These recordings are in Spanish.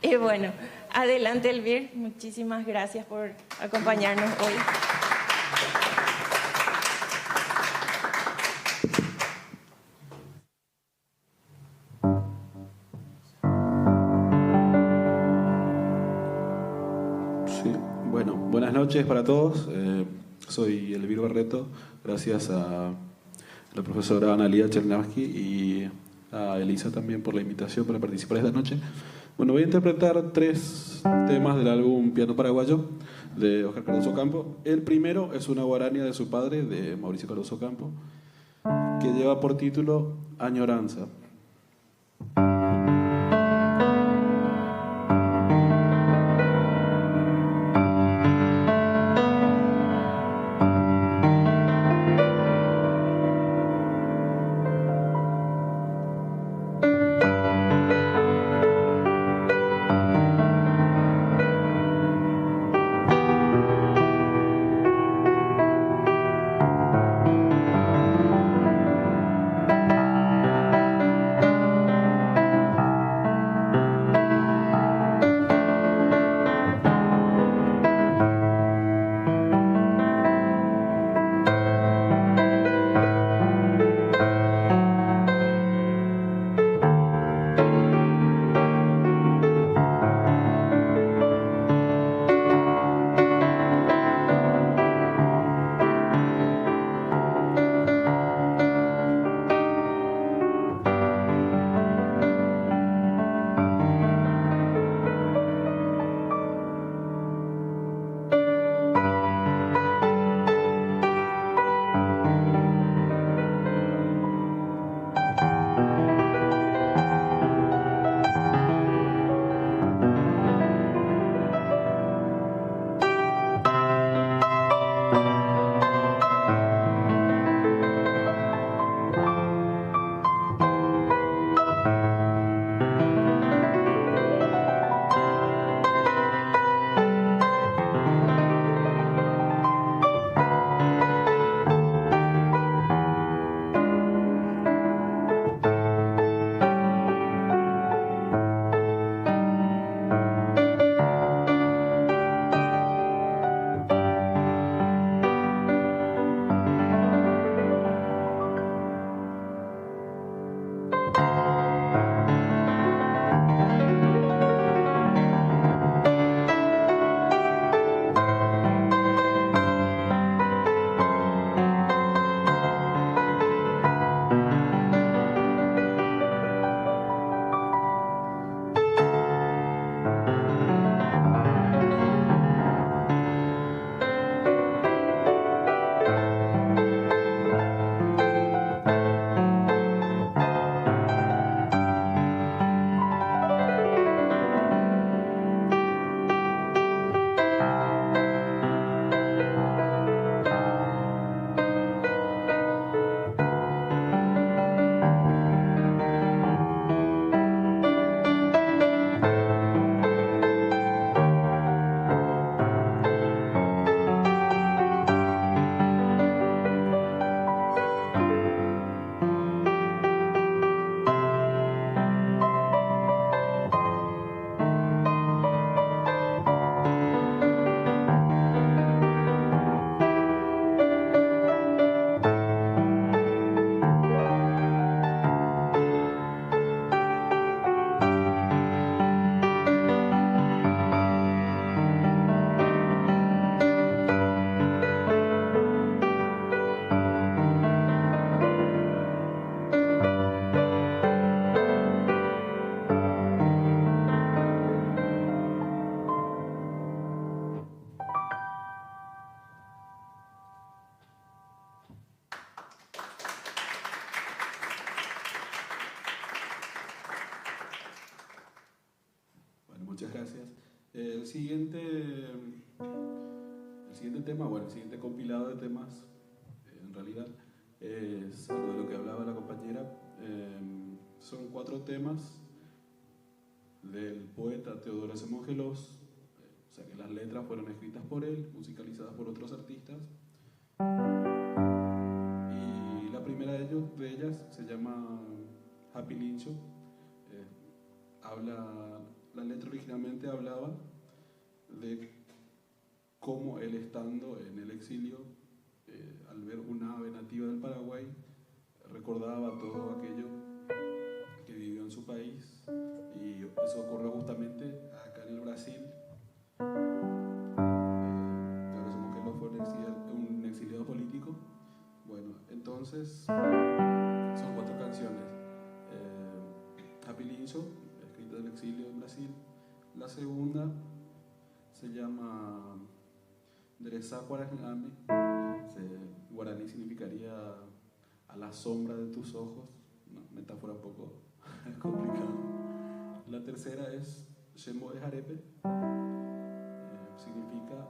Y bueno, adelante Elvir, muchísimas gracias por acompañarnos hoy. Sí, bueno, buenas noches para todos. Soy Elvir Barreto, gracias a la profesora Analia Chernavsky y a Elisa también por la invitación para participar esta noche. Bueno, voy a interpretar 3 temas del álbum Piano Paraguayo de Óscar Cardoso Campo. El primero es una guarania de su padre, de Mauricio Cardoso Campo, que lleva por título Añoranza. Muchas gracias. El siguiente tema, bueno, el siguiente compilado de temas, en realidad, es algo de lo que hablaba la compañera. Son 4 temas del poeta Teodoro S. Mongelos, o sea que las letras fueron escritas por él, musicalizadas por otros artistas. Y la primera de ellas se llama Happy Lincho. La letra originalmente justamente hablaba de cómo él, estando en el exilio, al ver un ave nativa del Paraguay, recordaba todo aquello que vivió en su país, y eso ocurrió justamente acá en el Brasil. Ahora sabemos que él fue un exiliado político. Bueno, entonces son 4 canciones. Happy Lincho, escrita del exilio en Brasil. La segunda se llama Derezá Guaraní. Guaraní significaría a la sombra de tus ojos, una metáfora un poco complicada. La tercera es Shembo de Jarepe, significa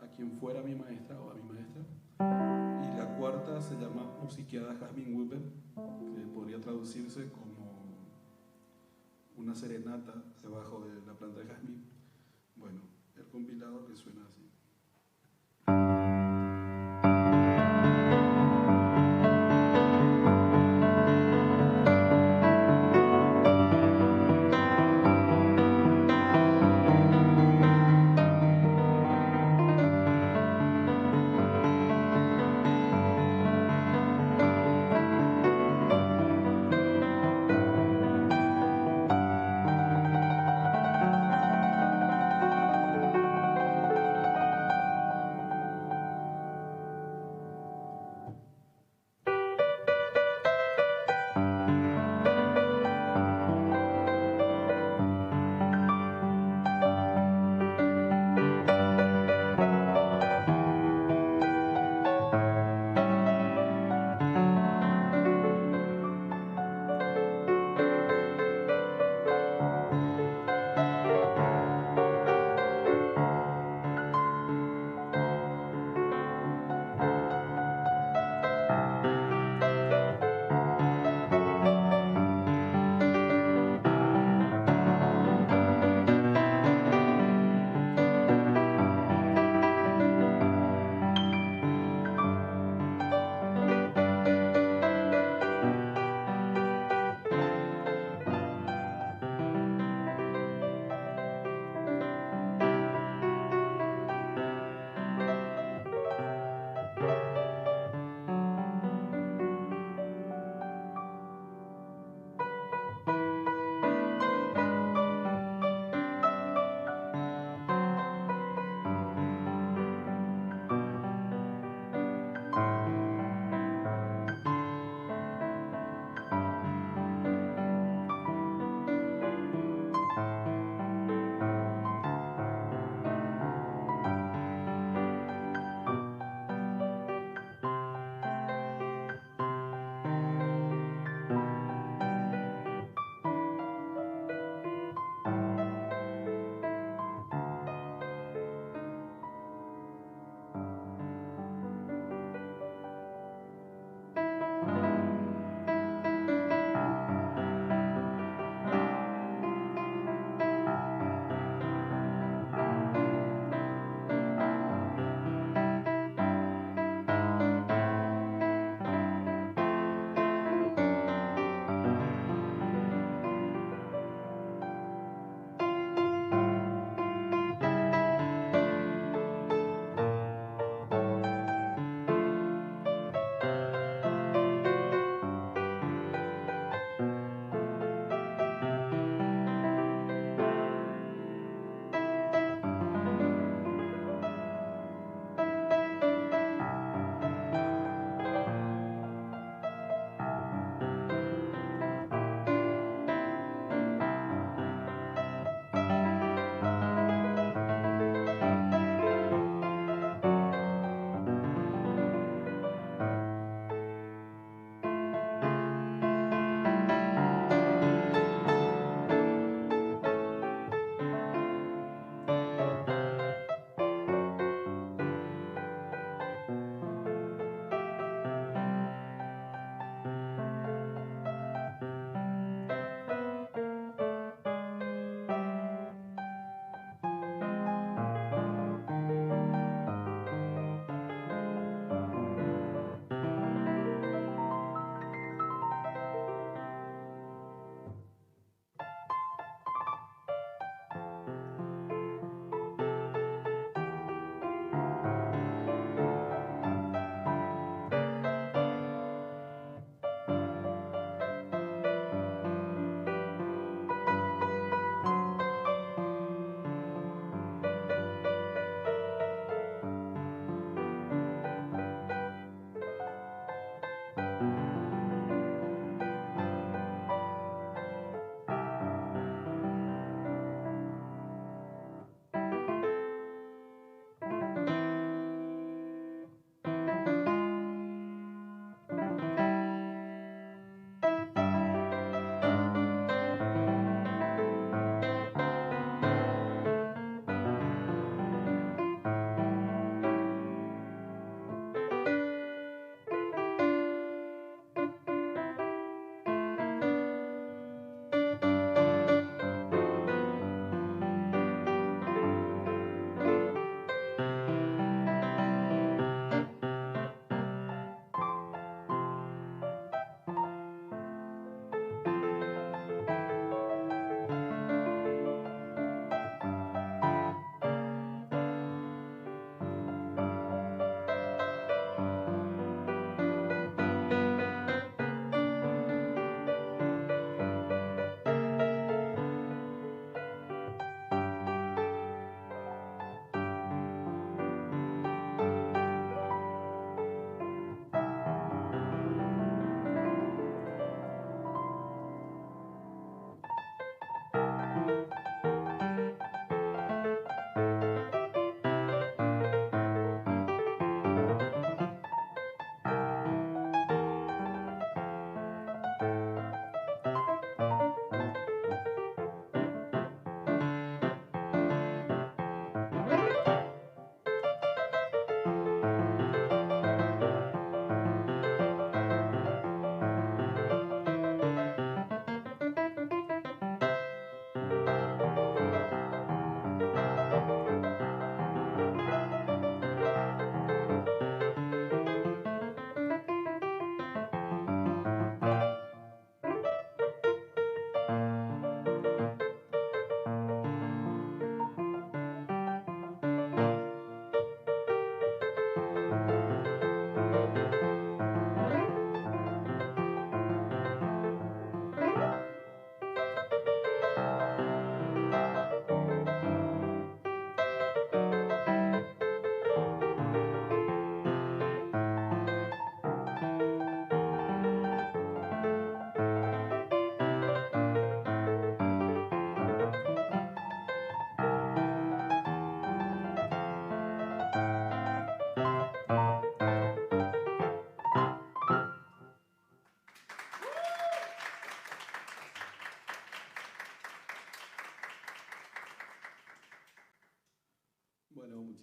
a quien fuera mi maestra o a mi maestra. Y la cuarta se llama Musiqueada Jasmine Weber, que podría traducirse como una serenata debajo de la planta de jazmín. Bueno, el compilado que suena así.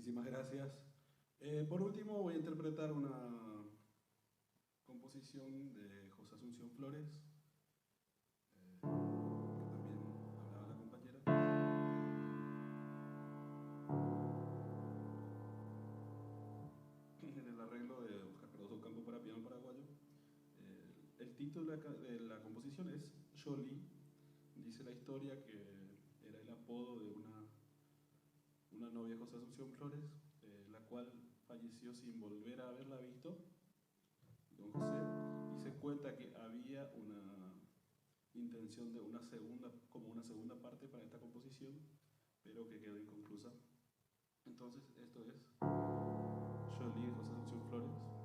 muchísimas gracias. Por último voy a interpretar una composición de José Asunción Flores, que también hablaba la compañera. En el arreglo de Oscar Cardoso Campo para piano paraguayo. El título de la composición es Jolie. Dice la historia que era el apodo de una novia de José Asunción Flores, la cual falleció sin volver a haberla visto, don José, y se cuenta que había una intención de una segunda parte para esta composición, pero que quedó inconclusa. Entonces esto es Jolie de José Asunción Flores.